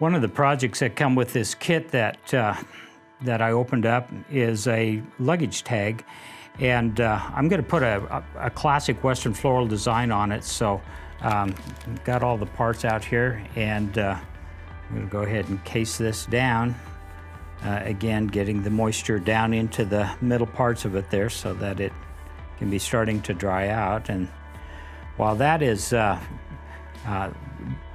One of the projects that come with this kit that I opened up is a luggage tag, and I'm going to put a classic Western floral design on it. So got all the parts out here, and I'm going to go ahead and case this down. Again, getting the moisture down into the middle parts of it there so that it can be starting to dry out. And while that is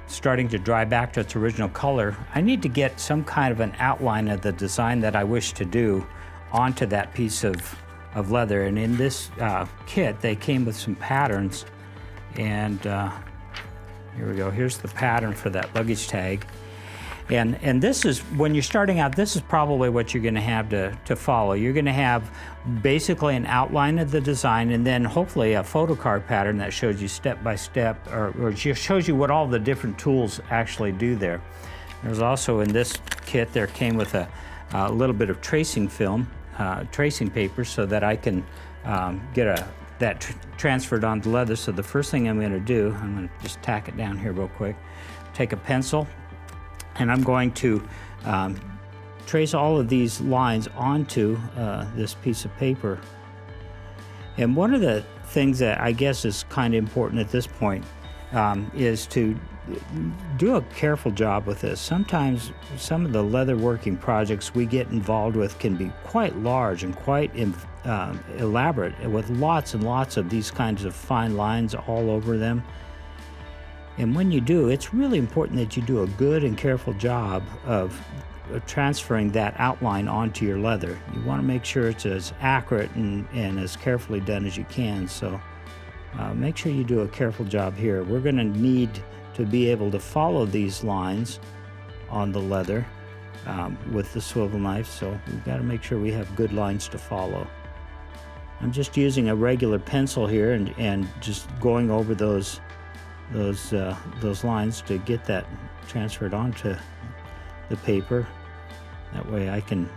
starting to dry back to its original color, I need to get some kind of an outline of the design that I wish to do onto that piece of leather. And in this kit, they came with some patterns. And here we go. Here's the pattern for that luggage tag. And this is, when you're starting out, this is probably what you're going to have to follow. You're going to have basically an outline of the design, and then hopefully a photo card pattern that shows you step by step, or just shows you what all the different tools actually do there. There's also, in this kit, there came with a little bit of tracing film, tracing paper, so that I can get that transferred onto leather. So the first thing I'm going to do, I'm going to just tack it down here real quick, take a pencil, and I'm going to trace all of these lines onto this piece of paper. And one of the things that I guess is kind of important at this point is to do a careful job with this. Sometimes some of the leather working projects we get involved with can be quite large and quite elaborate, with lots and lots of these kinds of fine lines all over them. And when you do, it's really important that you do a good and careful job of transferring that outline onto your leather. You want to make sure it's as accurate and as carefully done as you can. So make sure you do a careful job here. We're going to need to be able to follow these lines on the leather with the swivel knife. So we've got to make sure we have good lines to follow. I'm just using a regular pencil here and just going over those lines to get that transferred onto the paper. That way I can,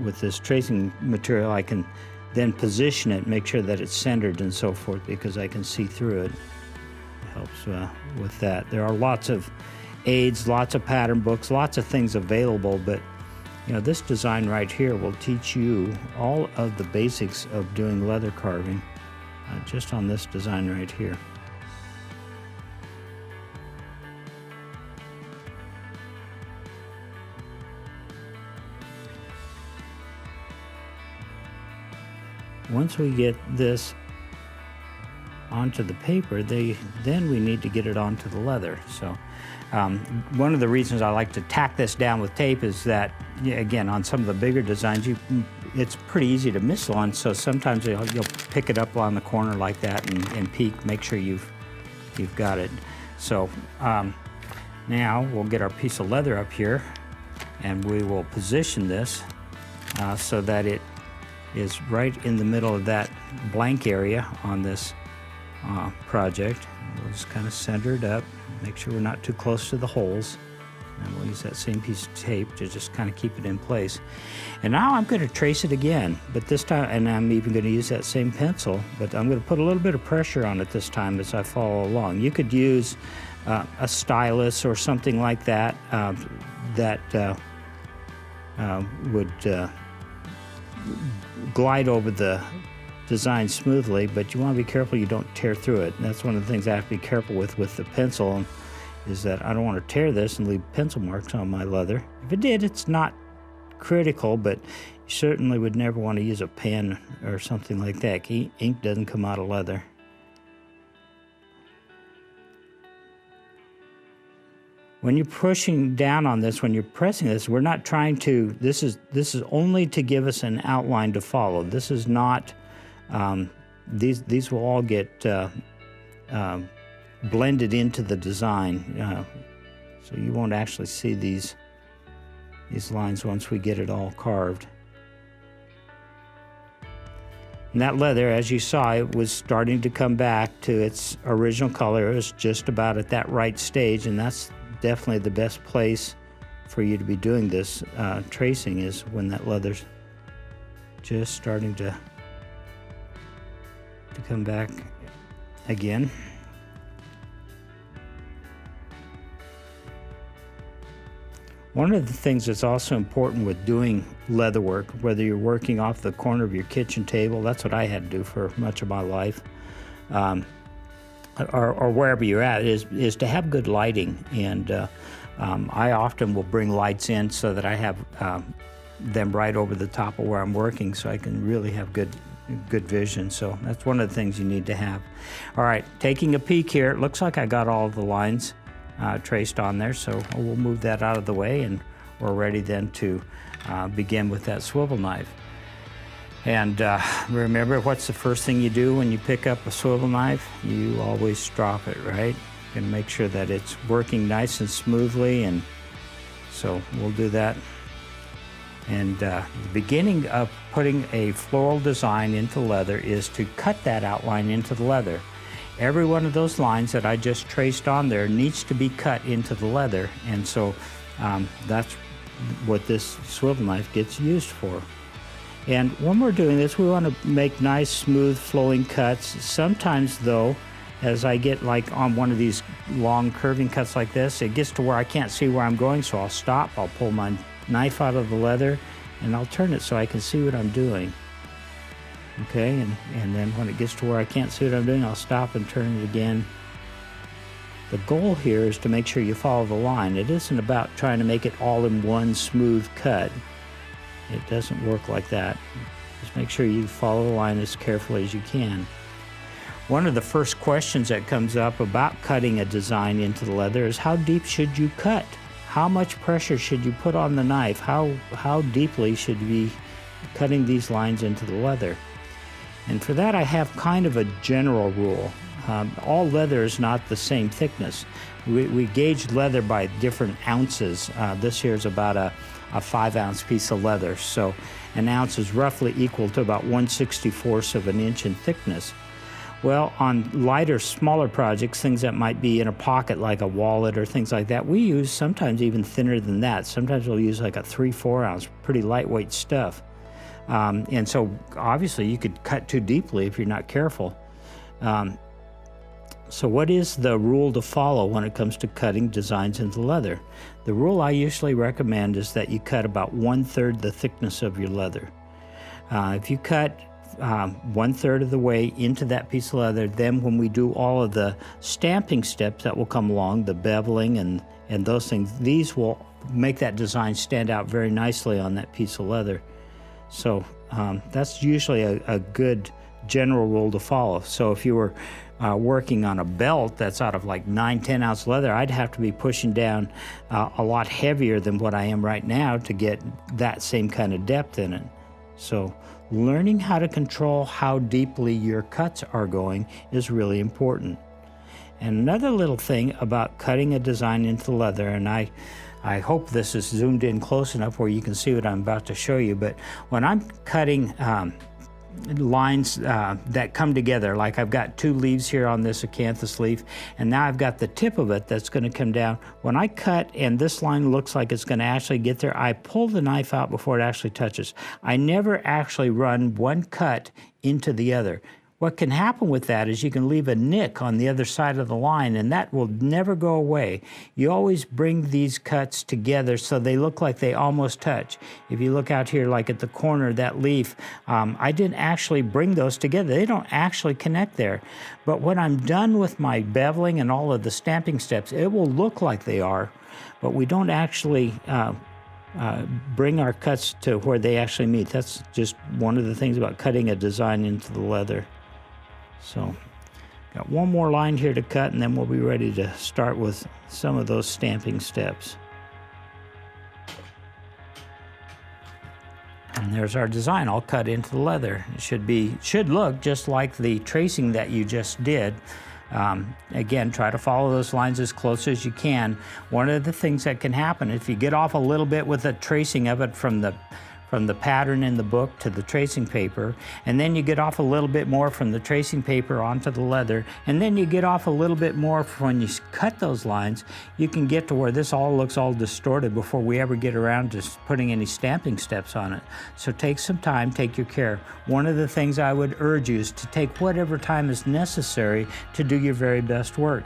with this tracing material, I can then position it, make sure that it's centered and so forth, because I can see through it. It helps with that. There are lots of aids, lots of pattern books, lots of things available, but you know, this design right here will teach you all of the basics of doing leather carving just on this design right here. Once we get this onto the paper, then we need to get it onto the leather. So one of the reasons I like to tack this down with tape is that, again, on some of the bigger designs, it's pretty easy to miss one. So sometimes you'll pick it up on the corner like that and peek, make sure you've got it. So now we'll get our piece of leather up here, and we will position this so that it is right in the middle of that blank area on this project. We'll just kind of center it up, make sure we're not too close to the holes, and we'll use that same piece of tape to just kind of keep it in place. And now I'm going to trace it again, but this time, and I'm even going to use that same pencil, but I'm going to put a little bit of pressure on it this time as I follow along. You could use a stylus or something like that would glide over the design smoothly, but you want to be careful you don't tear through it. And that's one of the things I have to be careful with the pencil, is that I don't want to tear this and leave pencil marks on my leather. If it did, it's not critical, but you certainly would never want to use a pen or something like that. Ink doesn't come out of leather. When you're pushing down on this, when you're pressing this, we're not trying to, this is only to give us an outline to follow. This is not, these will all get blended into the design. So you won't actually see these lines once we get it all carved. And that leather, as you saw, it was starting to come back to its original color. It was just about at that right stage, and that's definitely the best place for you to be doing this tracing, is when that leather's just starting to come back again. One of the things that's also important with doing leather work, whether you're working off the corner of your kitchen table, that's what I had to do for much of my life, or wherever you're at, is to have good lighting. And I often will bring lights in so that I have them right over the top of where I'm working, so I can really have good vision. So that's one of the things you need to have. All right, taking a peek here, it looks like I got all of the lines traced on there, so we'll move that out of the way, and we're ready then to begin with that swivel knife. And remember, what's the first thing you do when you pick up a swivel knife? You always drop it, right? You're gonna make sure that it's working nice and smoothly, and so we'll do that. And the beginning of putting a floral design into leather is to cut that outline into the leather. Every one of those lines that I just traced on there needs to be cut into the leather, and so that's what this swivel knife gets used for. And when we're doing this, we want to make nice, smooth, flowing cuts. Sometimes, though, as I get like on one of these long curving cuts like this, it gets to where I can't see where I'm going, so I'll stop, I'll pull my knife out of the leather, and I'll turn it so I can see what I'm doing. Okay, and then when it gets to where I can't see what I'm doing, I'll stop and turn it again. The goal here is to make sure you follow the line. It isn't about trying to make it all in one smooth cut. It doesn't work like that. Just make sure you follow the line as carefully as you can. One of the first questions that comes up about cutting a design into the leather is, how deep should you cut? How much pressure should you put on the knife? How deeply should you be cutting these lines into the leather? And for that, I have kind of a general rule. All leather is not the same thickness. We gauge leather by different ounces. This here is about a 5-ounce piece of leather, so an ounce is roughly equal to about 1/64 of an inch in thickness. Well, on lighter, smaller projects, things that might be in a pocket like a wallet or things like that, we use sometimes even thinner than that. Sometimes we'll use like a 3/4 ounce, pretty lightweight stuff. And so obviously you could cut too deeply if you're not careful. So what is the rule to follow when it comes to cutting designs into leather? The rule I usually recommend is that you cut about 1/3 the thickness of your leather. If you cut 1/3 of the way into that piece of leather, then when we do all of the stamping steps that will come along, the beveling and those things, these will make that design stand out very nicely on that piece of leather. So that's usually a good general rule to follow. So if you were working on a belt that's out of like 9-10 ounce leather, I'd have to be pushing down a lot heavier than what I am right now to get that same kind of depth in it. So learning how to control how deeply your cuts are going is really important. And another little thing about cutting a design into leather, and I hope this is zoomed in close enough where you can see what I'm about to show you, but when I'm cutting lines that come together, like I've got 2 leaves here on this acanthus leaf, and now I've got the tip of it that's going to come down. When I cut and this line looks like it's going to actually get there, I pull the knife out before it actually touches. I never actually run one cut into the other. What can happen with that is you can leave a nick on the other side of the line, and that will never go away. You always bring these cuts together so they look like they almost touch. If you look out here, like at the corner of that leaf, I didn't actually bring those together. They don't actually connect there. But when I'm done with my beveling and all of the stamping steps, it will look like they are, but we don't actually bring our cuts to where they actually meet. That's just one of the things about cutting a design into the leather. So, got one more line here to cut, and then we'll be ready to start with some of those stamping steps. And there's our design all cut into the leather. It should look just like the tracing that you just did. Again, try to follow those lines as close as you can. One of the things that can happen, if you get off a little bit with the tracing of it from the pattern in the book to the tracing paper, and then you get off a little bit more from the tracing paper onto the leather, and then you get off a little bit more when you cut those lines, you can get to where this all looks all distorted before we ever get around to putting any stamping steps on it. So take some time, take your care. One of the things I would urge you is to take whatever time is necessary to do your very best work.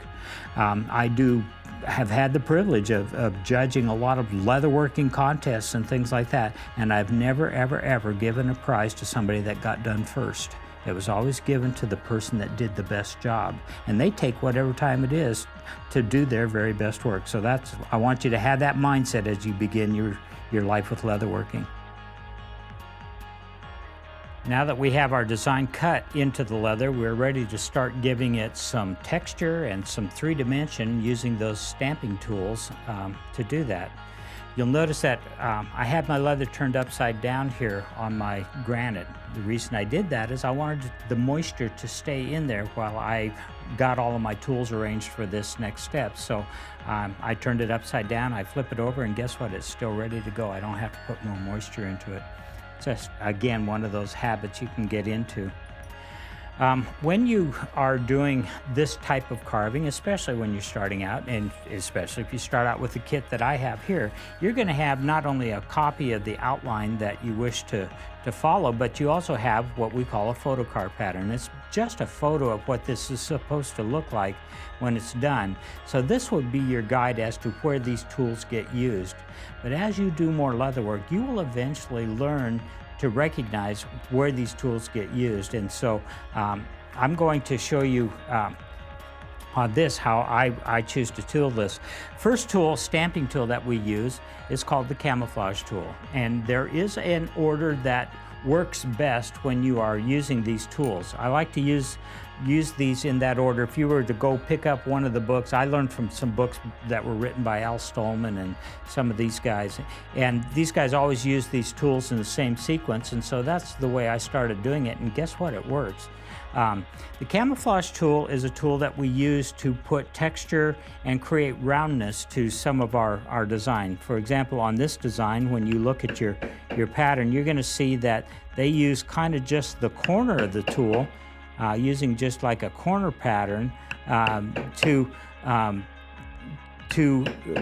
I do have had the privilege of judging a lot of leatherworking contests and things like that, and I've never, ever, ever given a prize to somebody that got done first. It was always given to the person that did the best job, and they take whatever time it is to do their very best work. So I want you to have that mindset as you begin your life with leatherworking. Now that we have our design cut into the leather, we're ready to start giving it some texture and some 3-dimension using those stamping tools to do that. You'll notice that I have my leather turned upside down here on my granite. The reason I did that is I wanted the moisture to stay in there while I got all of my tools arranged for this next step. So I turned it upside down, I flip it over, and guess what? It's still ready to go. I don't have to put more moisture into it. It's just, again, one of those habits you can get into. When you are doing this type of carving, especially when you're starting out, and especially if you start out with the kit that I have here, you're going to have not only a copy of the outline that you wish to follow, but you also have what we call a photo card pattern. It's just a photo of what this is supposed to look like when it's done. So this would be your guide as to where these tools get used. But as you do more leather work, you will eventually learn to recognize where these tools get used. And so I'm going to show you on this how I choose to tool this. First tool, stamping tool that we use is called the camouflage tool. And there is an order that works best when you are using these tools. I like to use these in that order. If you were to go pick up one of the books, I learned from some books that were written by Al Stolman and some of these guys. And these guys always use these tools in the same sequence, and so that's the way I started doing it, and guess what? It works. The camouflage tool is a tool that we use to put texture and create roundness to some of our design. For example, on this design, when you look at your pattern, you're going to see that they use kind of just the corner of the tool, using just like a corner pattern to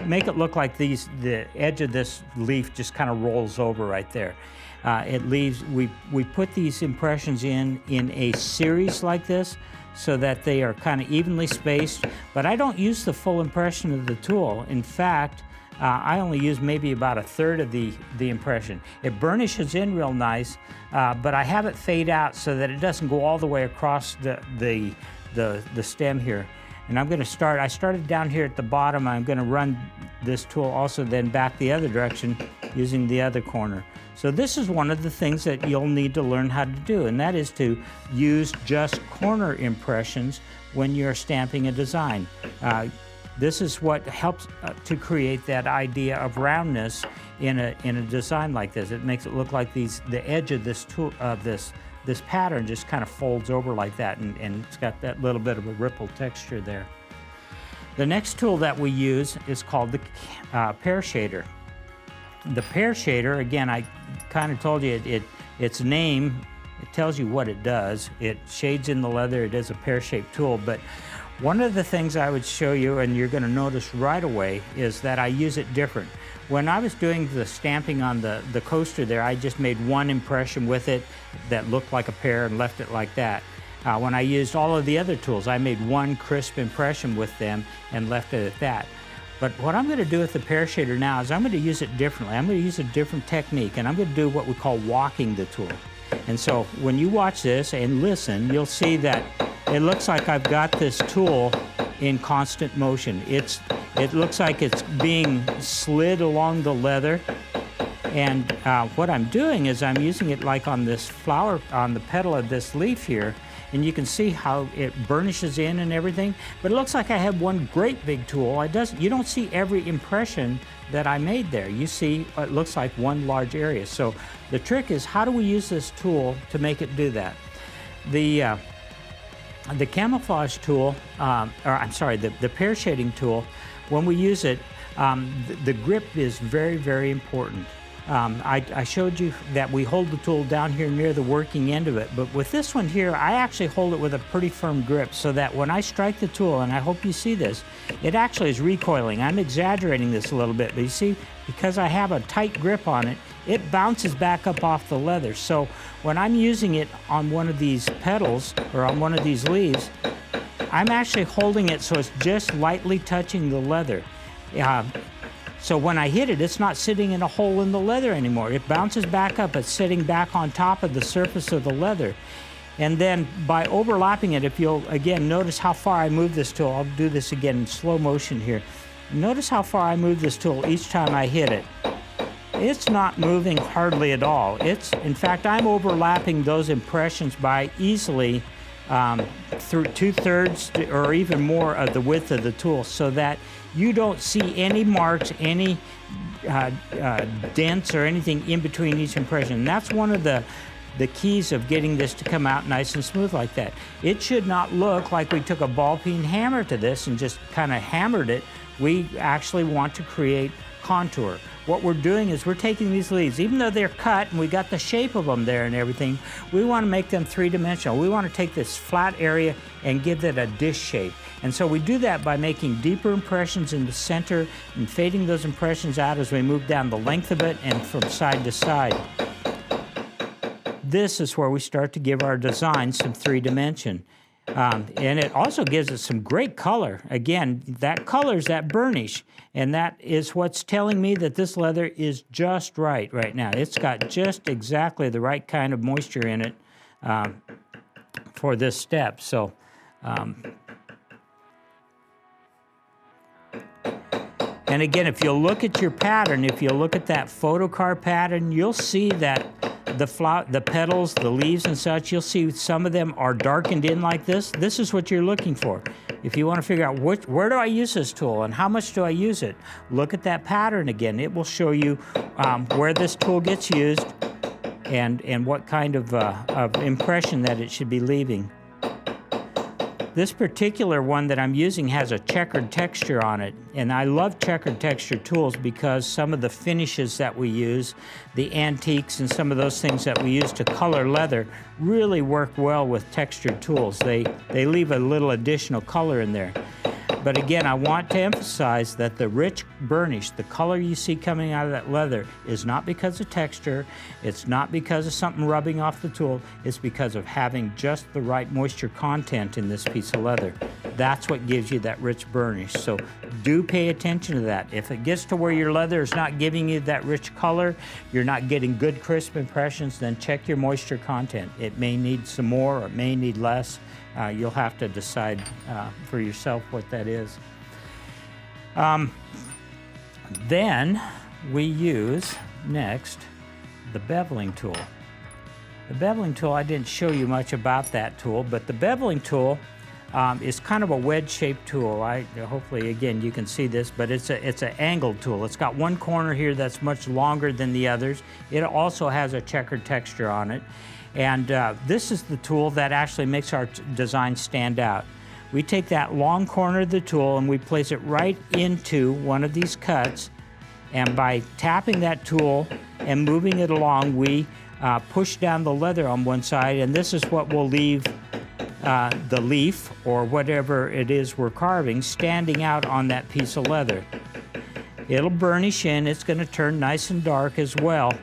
make it look like the edge of this leaf just kind of rolls over right there. It leaves, we put these impressions in a series like this so that they are kind of evenly spaced, but I don't use the full impression of the tool. In fact, I only use maybe about 1/3 of the impression. It burnishes in real nice, but I have it fade out so that it doesn't go all the way across the stem here. And I'm going to start, I started down here at the bottom. I'm going to run this tool also then back the other direction using the other corner. So this is one of the things that you'll need to learn how to do, and that is to use just corner impressions when you're stamping a design. This is what helps to create that idea of roundness in a design like this. It makes it look like the edge of this tool, this pattern just kind of folds over like that, and it's got that little bit of a ripple texture there. The next tool that we use is called the pear shader. The pear shader, again, I kind of told you its name, it tells you what it does. It shades in the leather. It is a pear-shaped tool, but one of the things I would show you, and you're going to notice right away, is that I use it different. When I was doing the stamping on the coaster there, I just made one impression with it that looked like a pear and left it like that. When I used all of the other tools, I made one crisp impression with them and left it at that. But what I'm going to do with the pear shader now is I'm going to use it differently. I'm going to use a different technique, and I'm going to do what we call walking the tool. And so when you watch this and listen, you'll see that it looks like I've got this tool in constant motion. It looks like it's being slid along the leather. And what I'm doing is I'm using it like on this flower, on the petal of this leaf here, and you can see how it burnishes in and everything. But it looks like I have one great big tool. You don't see every impression that I made there. You see, it looks like one large area. So the trick is, how do we use this tool to make it do that? The camouflage tool, the pear shading tool, when we use it, the grip is very, very important. I showed you that we hold the tool down here near the working end of it, but with this one here, I actually hold it with a pretty firm grip so that when I strike the tool, and I hope you see this, it actually is recoiling. I'm exaggerating this a little bit, but you see, because I have a tight grip on it, it bounces back up off the leather. So when I'm using it on one of these petals or on one of these leaves, I'm actually holding it so it's just lightly touching the leather. So when I hit it, it's not sitting in a hole in the leather anymore. It bounces back up. It's sitting back on top of the surface of the leather. And then by overlapping it, if you'll, again, notice how far I move this tool. I'll do this again in slow motion here. Notice how far I move this tool each time I hit it. It's not moving hardly at all. In fact, I'm overlapping those impressions by easily through 2/3 or even more of the width of the tool, so that you don't see any marks, any dents or anything in between each impression. And that's one of the keys of getting this to come out nice and smooth like that. It should not look like we took a ball peen hammer to this and just kind of hammered it. We actually want to create contour. What we're doing is we're taking these leaves, even though they're cut and we got the shape of them there and everything, we want to make them three-dimensional. We want to take this flat area and give it a dish shape. And so we do that by making deeper impressions in the center and fading those impressions out as we move down the length of it and from side to side. This is where we start to give our design some three-dimension. And it also gives it some great color. Again, that color is that burnish, and that is what's telling me that this leather is just right now. It's got just exactly the right kind of moisture in it for this step. So, and again, if you look at your pattern, if you look at that photocard pattern, you'll see that the petals, the leaves and such, you'll see some of them are darkened in like this. This is what you're looking for. If you want to figure out where do I use this tool and how much do I use it, look at that pattern again. It will show you where this tool gets used and what kind of impression that it should be leaving. This particular one that I'm using has a checkered texture on it, and I love checkered texture tools because some of the finishes that we use, the antiques and some of those things that we use to color leather really work well with textured tools. They leave a little additional color in there. But again, I want to emphasize that the rich burnish, the color you see coming out of that leather, is not because of texture, it's not because of something rubbing off the tool, it's because of having just the right moisture content in this piece of leather. That's what gives you that rich burnish. So do pay attention to that. If it gets to where your leather is not giving you that rich color, you're not getting good crisp impressions, then check your moisture content. It may need some more or it may need less. You'll have to decide for yourself what that is. Then we use next the beveling tool. The beveling tool, I didn't show you much about that tool, but the beveling tool is kind of a wedge-shaped tool. Hopefully, again, you can see this, but it's an angled tool. It's got one corner here that's much longer than the others. It also has a checkered texture on it. And this is the tool that actually makes our design stand out. We take that long corner of the tool and we place it right into one of these cuts, and by tapping that tool and moving it along, we push down the leather on one side, and this is what will leave the leaf or whatever it is we're carving standing out on that piece of leather. It'll burnish in, it's going to turn nice and dark as well.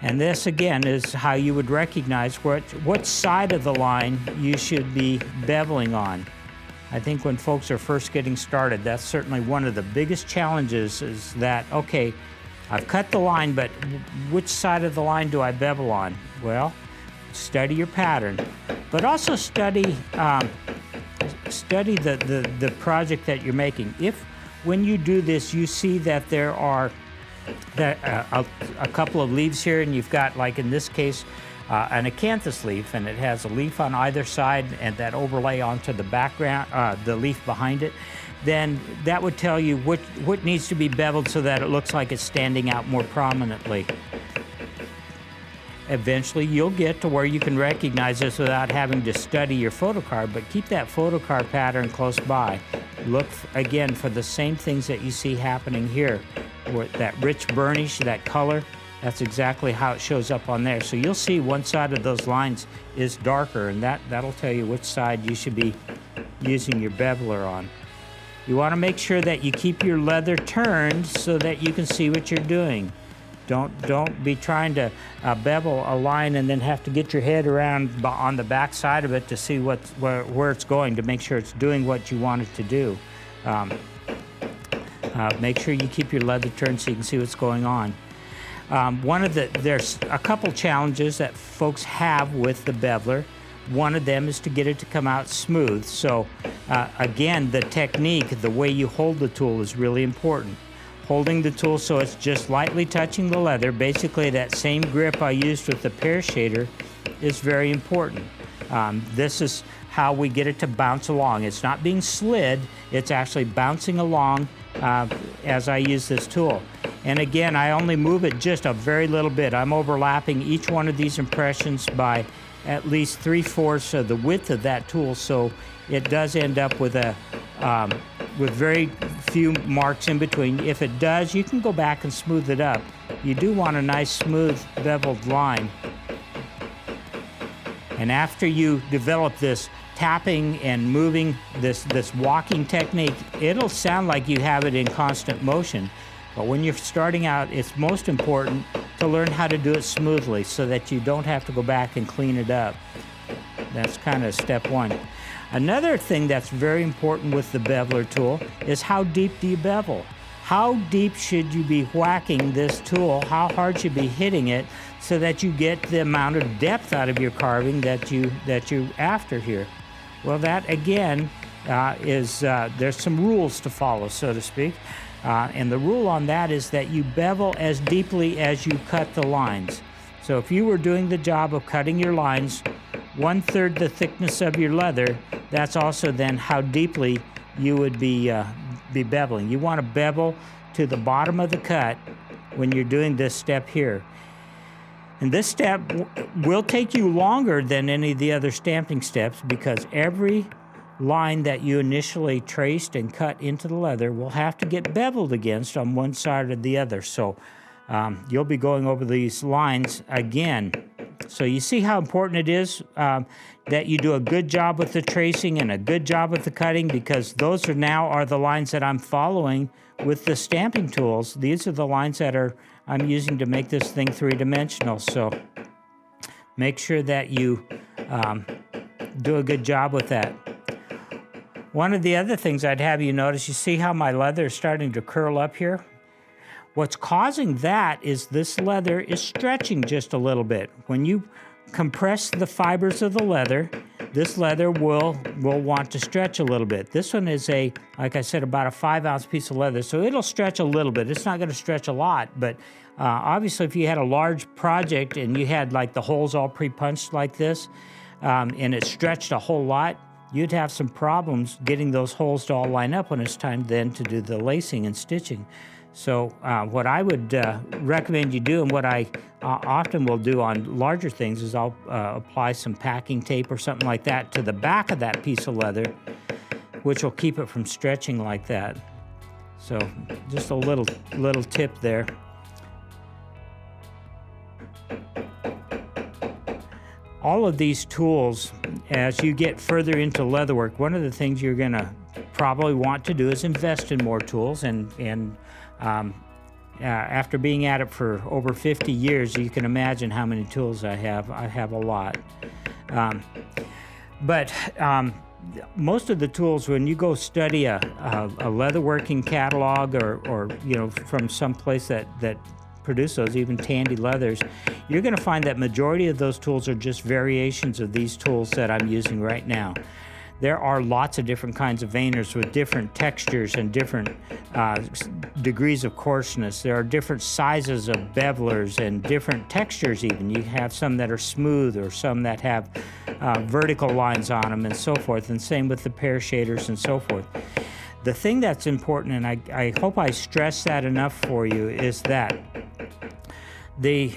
And this, again, is how you would recognize what side of the line you should be beveling on. I think when folks are first getting started, that's certainly one of the biggest challenges is that, okay, I've cut the line, but which side of the line do I bevel on? Well, study your pattern, but also study the project that you're making. If when you do this, you see that there are a couple of leaves here, and you've got, like in this case, an acanthus leaf, and it has a leaf on either side and that overlay onto the background, the leaf behind it, then that would tell you what needs to be beveled so that it looks like it's standing out more prominently. Eventually you'll get to where you can recognize this without having to study your photocard, but keep that photocard pattern close by. Look again for the same things that you see happening here. With that rich burnish, that color, that's exactly how it shows up on there. So you'll see one side of those lines is darker, and that'll tell you which side you should be using your beveler on. You want to make sure that you keep your leather turned so that you can see what you're doing. Don't be trying to bevel a line and then have to get your head around on the back side of it to see where it's going, to make sure it's doing what you want it to do. Make sure you keep your leather turned so you can see what's going on. There's a couple challenges that folks have with the beveler. One of them is to get it to come out smooth. So again, the technique, the way you hold the tool is really important. Holding the tool so it's just lightly touching the leather, basically that same grip I used with the pear shader, is very important. This is how we get it to bounce along. It's not being slid, it's actually bouncing along as I use this tool. And again, I only move it just a very little bit. I'm overlapping each one of these impressions by at least 3/4 of the width of that tool, so it does end up with with very few marks in between. If it does, you can go back and smooth it up. You do want a nice smooth beveled line. And after you develop this tapping and moving, this walking technique, it'll sound like you have it in constant motion. But when you're starting out, it's most important to learn how to do it smoothly so that you don't have to go back and clean it up. That's kind of step one. Another thing that's very important with the beveler tool is how deep do you bevel? How deep should you be whacking this tool? How hard should you be hitting it so that you get the amount of depth out of your carving that you're after here? Well, that again there's some rules to follow, so to speak. And the rule on that is that you bevel as deeply as you cut the lines. So if you were doing the job of cutting your lines 1/3 the thickness of your leather, that's also then how deeply you would be beveling. You want to bevel to the bottom of the cut when you're doing this step here. And this step will take you longer than any of the other stamping steps because every line that you initially traced and cut into the leather will have to get beveled against on one side or the other. So you'll be going over these lines again. So you see how important it is that you do a good job with the tracing and a good job with the cutting, because those are the lines that I'm following with the stamping tools. These are the lines that I'm using to make this thing three-dimensional. So make sure that you do a good job with that. One of the other things I'd have you notice, you see how my leather is starting to curl up here? What's causing that is this leather is stretching just a little bit. When you compress the fibers of the leather, this leather will want to stretch a little bit. This one is like I said, about a 5-ounce piece of leather, so it'll stretch a little bit. It's not going to stretch a lot, but obviously if you had a large project and you had like the holes all pre-punched like this, and it stretched a whole lot, you'd have some problems getting those holes to all line up when it's time then to do the lacing and stitching. So what I would recommend you do, and what I often will do on larger things, is I'll apply some packing tape or something like that to the back of that piece of leather, which will keep it from stretching like that. So just a little tip there. All of these tools, as you get further into leatherwork, one of the things you're going to probably want to do is invest in more tools. And after being at it for over 50 years, you can imagine how many tools I have. I have a lot. But most of the tools, when you go study a leatherworking catalog or from some place that produce those, even Tandy leathers, you're going to find that majority of those tools are just variations of these tools that I'm using right now. There are lots of different kinds of veiners with different textures and different degrees of coarseness. There are different sizes of bevelers and different textures even. You have some that are smooth or some that have vertical lines on them and so forth, and same with the pear shaders and so forth. The thing that's important, and I hope I stress that enough for you, is that the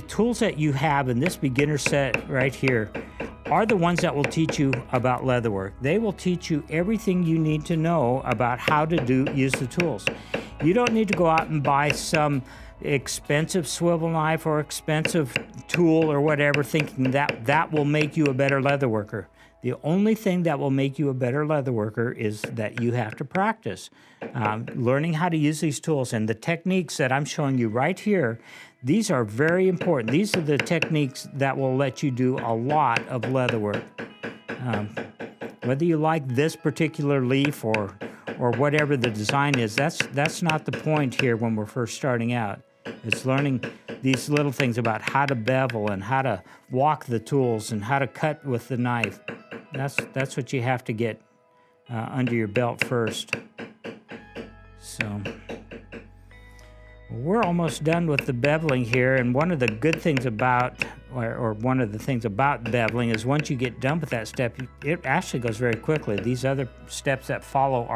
tools that you have in this beginner set right here are the ones that will teach you about leatherwork. They will teach you everything you need to know about how to use the tools. You don't need to go out and buy some expensive swivel knife or expensive tool or whatever, thinking that will make you a better leatherworker. The only thing that will make you a better leather worker is that you have to practice. Learning how to use these tools and the techniques that I'm showing you right here, these are very important. These are the techniques that will let you do a lot of leather work. Whether you like this particular leaf or whatever the design is, that's not the point here when we're first starting out. It's learning these little things about how to bevel and how to walk the tools and how to cut with the knife. That's what you have to get under your belt first. So we're almost done with the beveling here, and one of the good things about, or one of the things about beveling is once you get done with that step, it actually goes very quickly. These other steps that follow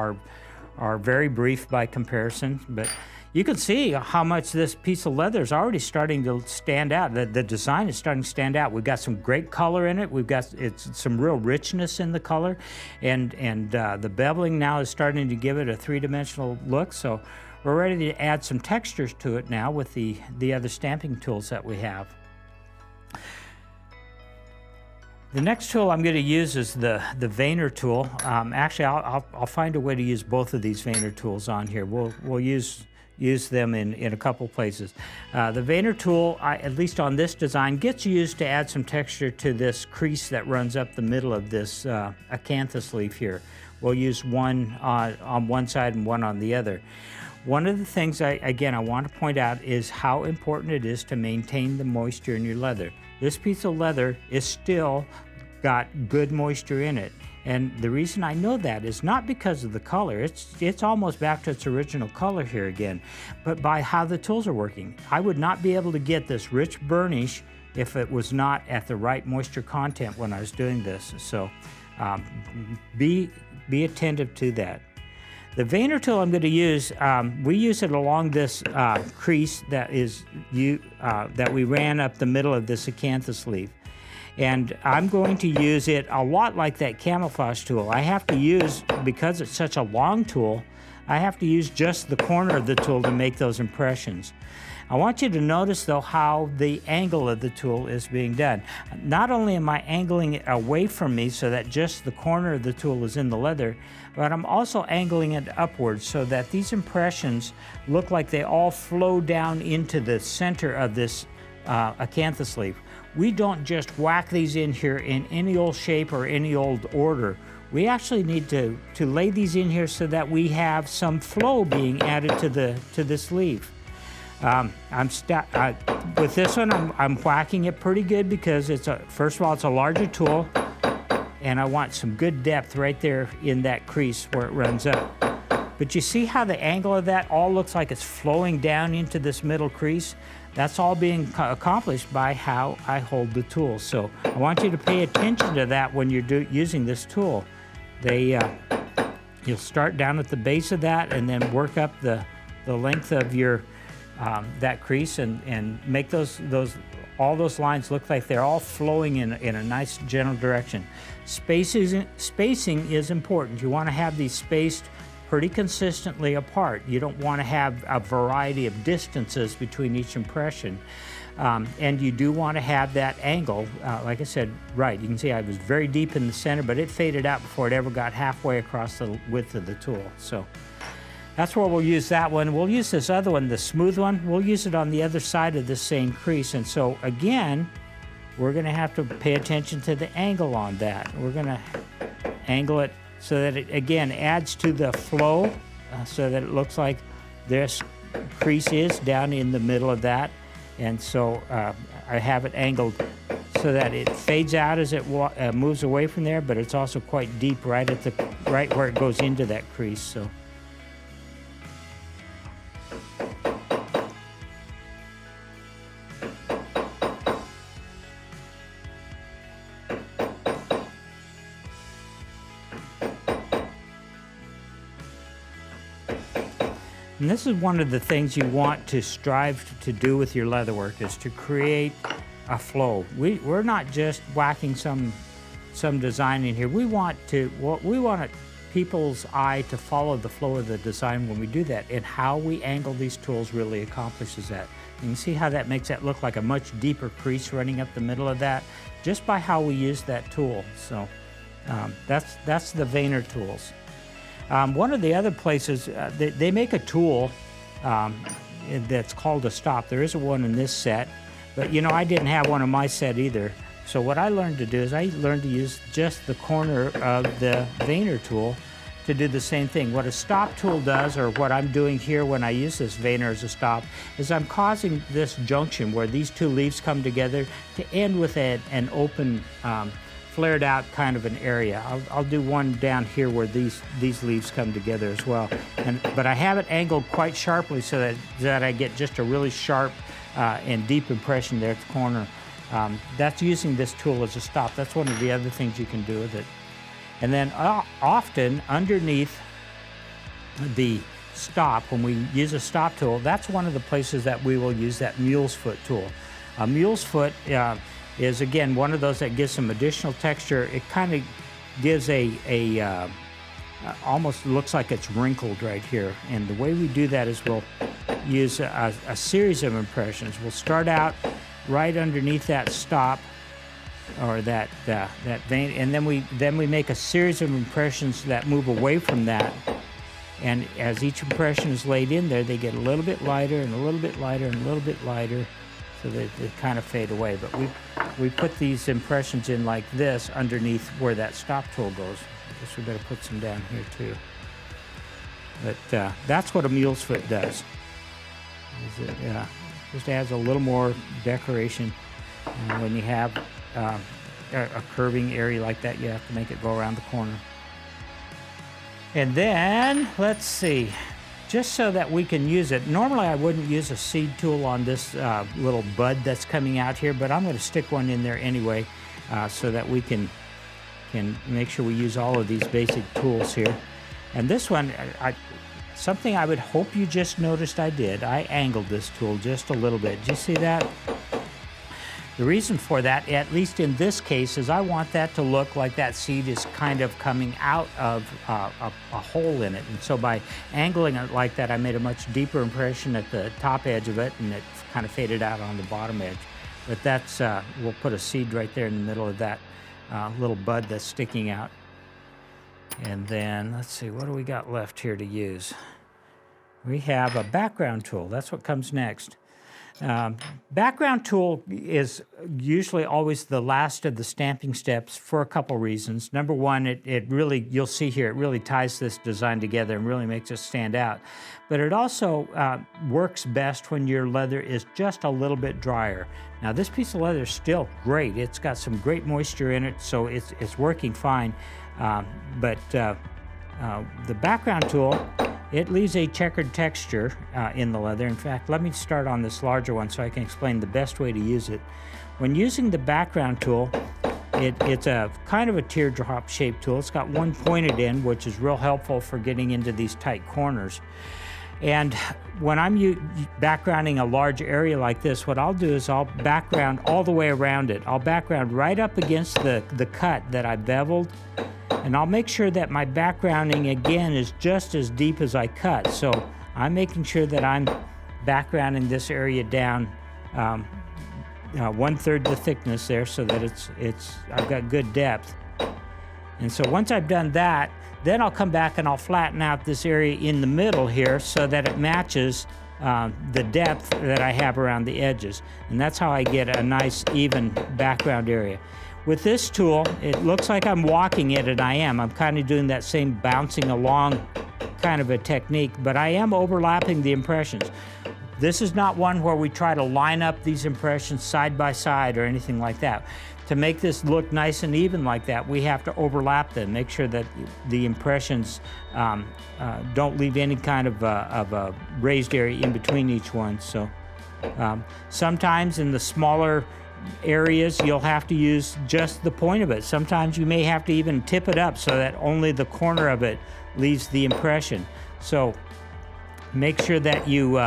are very brief by comparison, but you can see how much this piece of leather is already starting to stand out. The design is starting to stand out. We've got some great color in it. We've got some real richness in the color, and the beveling now is starting to give it a three-dimensional look. So we're ready to add some textures to it now with the other stamping tools that we have. The next tool I'm going to use is the veiner tool. Actually, I'll find a way to use both of these veiner tools on here. We'll use them in a couple places. The veiner tool, at least on this design, gets used to add some texture to this crease that runs up the middle of this acanthus leaf here. We'll use one on one side and one on the other. One of the things I want to point out is how important it is to maintain the moisture in your leather. This piece of leather is still got good moisture in it. And the reason I know that is not because of the color. It's almost back to its original color here again, but by how the tools are working. I would not be able to get this rich burnish if it was not at the right moisture content when I was doing this. So be attentive to that. The veiner tool I'm going to use, we use it along this crease that we ran up the middle of this acanthus leaf. And I'm going to use it a lot like that camouflage tool. I have to use, because it's such a long tool, I have to use just the corner of the tool to make those impressions. I want you to notice, though, how the angle of the tool is being done. Not only am I angling it away from me so that just the corner of the tool is in the leather, but I'm also angling it upwards so that these impressions look like they all flow down into the center of this acanthus leaf. We don't just whack these in here in any old shape or any old order. We actually need to lay these in here so that we have some flow being added to this leaf. With this one, I'm whacking it pretty good because first of all, it's a larger tool, and I want some good depth right there in that crease where it runs up. But you see how the angle of that all looks like it's flowing down into this middle crease? That's all being accomplished by how I hold the tool. So I want you to pay attention to that when you're using this tool. You'll start down at the base of that and then work up the length of your that crease and make all those lines look like they're all flowing in a nice general direction. Spacing is important. You want to have these spaced pretty consistently apart. You don't want to have a variety of distances between each impression. And you do want to have that angle, like I said, right. You can see I was very deep in the center, but it faded out before it ever got halfway across the width of the tool. So that's where we'll use that one. We'll use this other one, the smooth one. We'll use it on the other side of the same crease. And so again, we're going to have to pay attention to the angle on that. We're going to angle it so that it, again, adds to the flow so that it looks like this crease is down in the middle of that. And so I have it angled so that it fades out as it moves away from there, but it's also quite deep right where it goes into that crease. So. And this is one of the things you want to strive to do with your leatherwork, is to create a flow. We're not just whacking some design in here. We want people's eye to follow the flow of the design when we do that, and how we angle these tools really accomplishes that. You can see how that makes that look like a much deeper crease running up the middle of that, just by how we use that tool. So That's the Vayner tools. One of the other places, they make a tool that's called a stop. There isn't one in this set, but I didn't have one in my set either. So what I learned to do is I learned to use just the corner of the Vayner tool to do the same thing. What a stop tool does, or what I'm doing here when I use this Vayner as a stop, is I'm causing this junction where these two leaves come together to end with an open, flared out kind of an area. I'll do one down here where these leaves come together as well. But I have it angled quite sharply so that I get just a really sharp and deep impression there at the corner. That's using this tool as a stop. That's one of the other things you can do with it. And then often underneath the stop, when we use a stop tool, that's one of the places that we will use that mule's foot tool. A mule's foot is, again, one of those that gives some additional texture. It kind of gives almost looks like it's wrinkled right here. And the way we do that is we'll use a series of impressions. We'll start out right underneath that stop, or that vein, and then we make a series of impressions that move away from that. And as each impression is laid in there, they get a little bit lighter and a little bit lighter and a little bit lighter, so that they kind of fade away. But we put these impressions in like this underneath where that stop tool goes. I guess we better put some down here too. But that's what a mule's foot does. It just adds a little more decoration. And when you have a curving area like that, you have to make it go around the corner. And then, let's see, just so that we can use it. Normally I wouldn't use a seed tool on this little bud that's coming out here, but I'm going to stick one in there anyway, so that we can make sure we use all of these basic tools here. And this one, something I would hope you just noticed I did. I angled this tool just a little bit. Did you see that? The reason for that, at least in this case, is I want that to look like that seed is kind of coming out of a hole in it. And so by angling it like that, I made a much deeper impression at the top edge of it, and it kind of faded out on the bottom edge. But that's, we'll put a seed right there in the middle of that little bud that's sticking out. And then, let's see, what do we got left here to use? We have a background tool. That's what comes next. Background tool is usually always the last of the stamping steps for a couple reasons. Number one, it really, you'll see here, it really ties this design together and really makes it stand out. But it also works best when your leather is just a little bit drier. Now this piece of leather is still great. It's got some great moisture in it, so it's working fine. But the background tool, it leaves a checkered texture in the leather. In fact, let me start on this larger one so I can explain the best way to use it. When using the background tool, it's a kind of a teardrop shaped tool. It's got one pointed end, which is real helpful for getting into these tight corners. And when I'm backgrounding a large area like this, what I'll do is I'll background all the way around it. I'll background right up against the cut that I beveled, and I'll make sure that my backgrounding again is just as deep as I cut. So I'm making sure that I'm backgrounding this area down 1/3 the thickness there, so that I've got good depth. And so once I've done that, then I'll come back and I'll flatten out this area in the middle here so that it matches the depth that I have around the edges. And that's how I get a nice even background area. With this tool, it looks like I'm walking it, and I am. I'm kind of doing that same bouncing along kind of a technique, but I am overlapping the impressions. This is not one where we try to line up these impressions side by side or anything like that. To make this look nice and even like that, we have to overlap them, make sure that the impressions don't leave any kind of a raised area in between each one. So sometimes in the smaller areas, you'll have to use just the point of it. Sometimes you may have to even tip it up so that only the corner of it leaves the impression. So make sure that you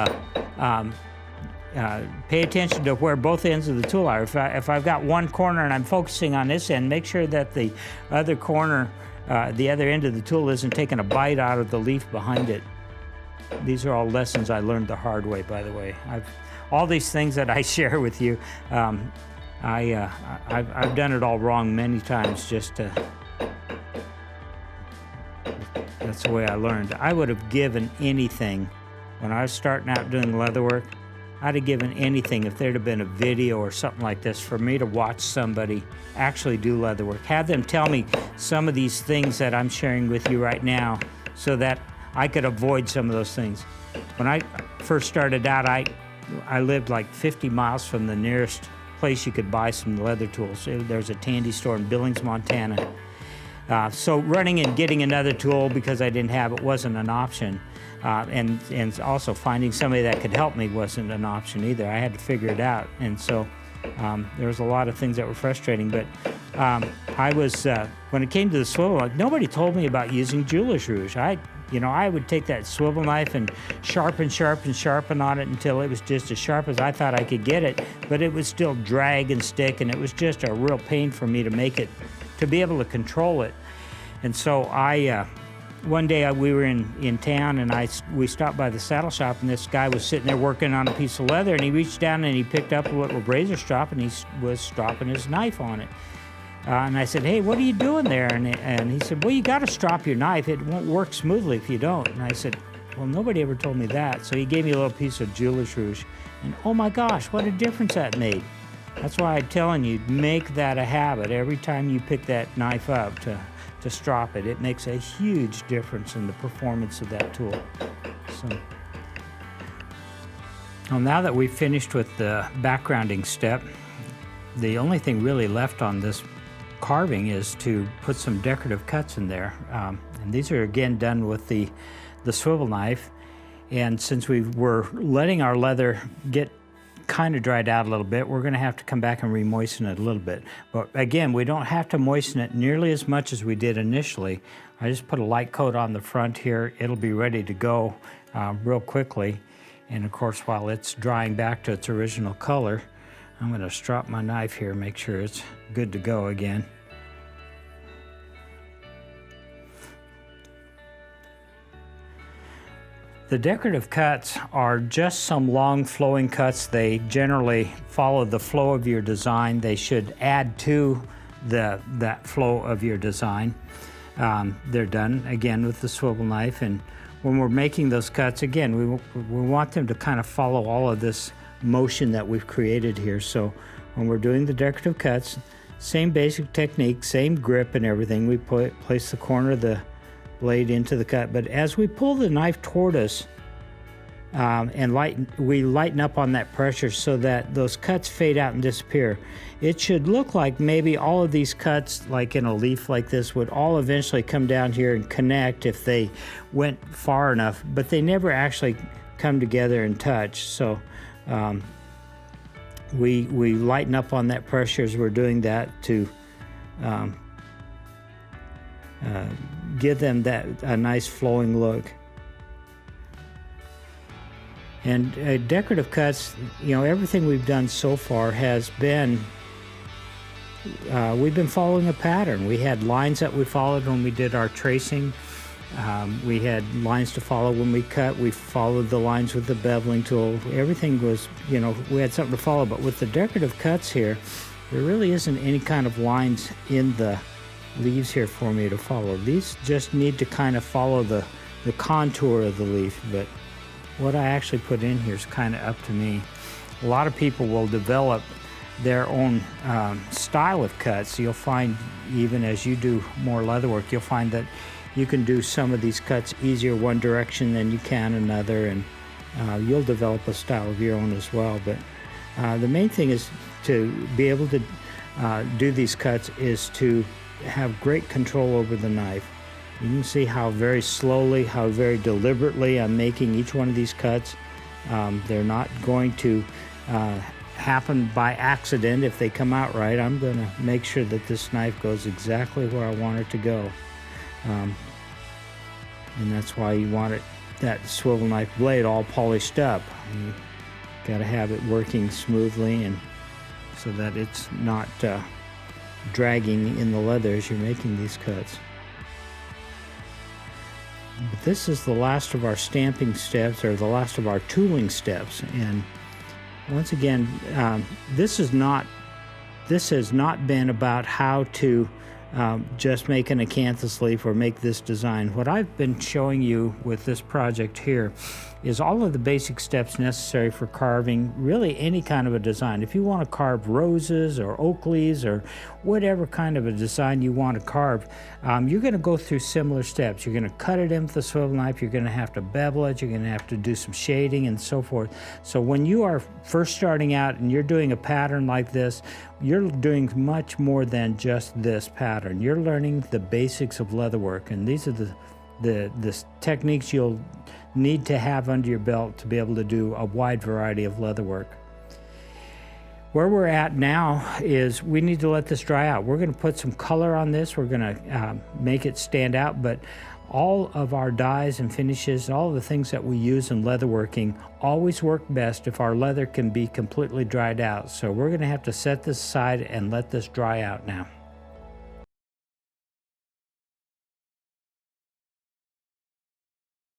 pay attention to where both ends of the tool are. If I've got one corner and I'm focusing on this end, make sure that the other corner, the other end of the tool isn't taking a bite out of the leaf behind it. These are all lessons I learned the hard way, by the way. All these things that I share with you, I've done it all wrong many times just to That's the way I learned. I would have given anything when I was starting out doing leather work. I'd have given anything if there'd have been a video or something like this for me to watch somebody actually do leather work. Have them tell me some of these things that I'm sharing with you right now so that I could avoid some of those things. When I first started out, I lived like 50 miles from the nearest place you could buy some leather tools. There's a Tandy store in Billings, Montana. So running and getting another tool because I didn't have it wasn't an option. And also finding somebody that could help me wasn't an option either. I had to figure it out. And so there was a lot of things that were frustrating. But I was, when it came to the swivel, nobody told me about using jeweler's rouge. I would take that swivel knife and sharpen on it until it was just as sharp as I thought I could get it, but it would still drag and stick, and it was just a real pain for me to make it, to be able to control it. And so one day we were in town, and we stopped by the saddle shop, and this guy was sitting there working on a piece of leather, and he reached down and he picked up a little razor strop, and he was stropping his knife on it. And I said, "Hey, what are you doing there?" And he said, "Well, you got to strop your knife. It won't work smoothly if you don't." And I said, "Well, nobody ever told me that." So he gave me a little piece of jeweler's rouge. And oh my gosh, what a difference that made. That's why I'm telling you, make that a habit. Every time you pick that knife up to strop it, it makes a huge difference in the performance of that tool. So, well, now that we've finished with the backgrounding step, the only thing really left on this carving is to put some decorative cuts in there. And these are again done with the swivel knife. And since we were letting our leather get kind of dried out a little bit, we're going to have to come back and re-moisten it a little bit. But again, we don't have to moisten it nearly as much as we did initially. I just put a light coat on the front here. It'll be ready to go real quickly. And of course, while it's drying back to its original color, I'm going to strop my knife here, make sure it's good to go again. The decorative cuts are just some long flowing cuts. They generally follow the flow of your design. They should add to that flow of your design. They're done again with the swivel knife, and when we're making those cuts, again, we want them to kind of follow all of this motion that we've created here. So when we're doing the decorative cuts, same basic technique, same grip and everything. We place the corner of the blade into the cut, but as we pull the knife toward us we lighten up on that pressure so that those cuts fade out and disappear. It should look like maybe all of these cuts, like in a leaf like this, would all eventually come down here and connect if they went far enough, but they never actually come together and touch. So we lighten up on that pressure as we're doing that to give them a nice flowing look. And decorative cuts, everything we've done so far has been, we've been following a pattern. We had lines that we followed when we did our tracing. We had lines to follow when we cut. We followed the lines with the beveling tool. Everything was, we had something to follow. But with the decorative cuts here, there really isn't any kind of lines in the leaves here for me to follow. These just need to kind of follow the contour of the leaf. But what I actually put in here is kind of up to me. A lot of people will develop their own style of cuts. You'll find, even as you do more leather work, you'll find that you can do some of these cuts easier one direction than you can another, and you'll develop a style of your own as well. But the main thing is to be able to do these cuts is to have great control over the knife. You can see how very slowly, how very deliberately I'm making each one of these cuts. They're not going to happen by accident. If they come out right, I'm going to make sure that this knife goes exactly where I want it to go. And that's why you want that swivel knife blade all polished up. You got to have it working smoothly, and so that it's not dragging in the leather as you're making these cuts. But this is the last of our stamping steps, or the last of our tooling steps. And once again, this has not been about how to just make an acanthus leaf or make this design. What I've been showing you with this project here is all of the basic steps necessary for carving really any kind of a design. If you want to carve roses or oak leaves or whatever kind of a design you want to carve, you're going to go through similar steps. You're going to cut it in with a swivel knife, you're going to have to bevel it, you're going to have to do some shading and so forth. So when you are first starting out and you're doing a pattern like this, you're doing much more than just this pattern. You're learning the basics of leatherwork, and these are the techniques you'll need to have under your belt to be able to do a wide variety of leatherwork. Where we're at now is we need to let this dry out. We're going to put some color on this. We're going to make it stand out, but all of our dyes and finishes, all of the things that we use in leatherworking always work best if our leather can be completely dried out. So we're going to have to set this aside and let this dry out now.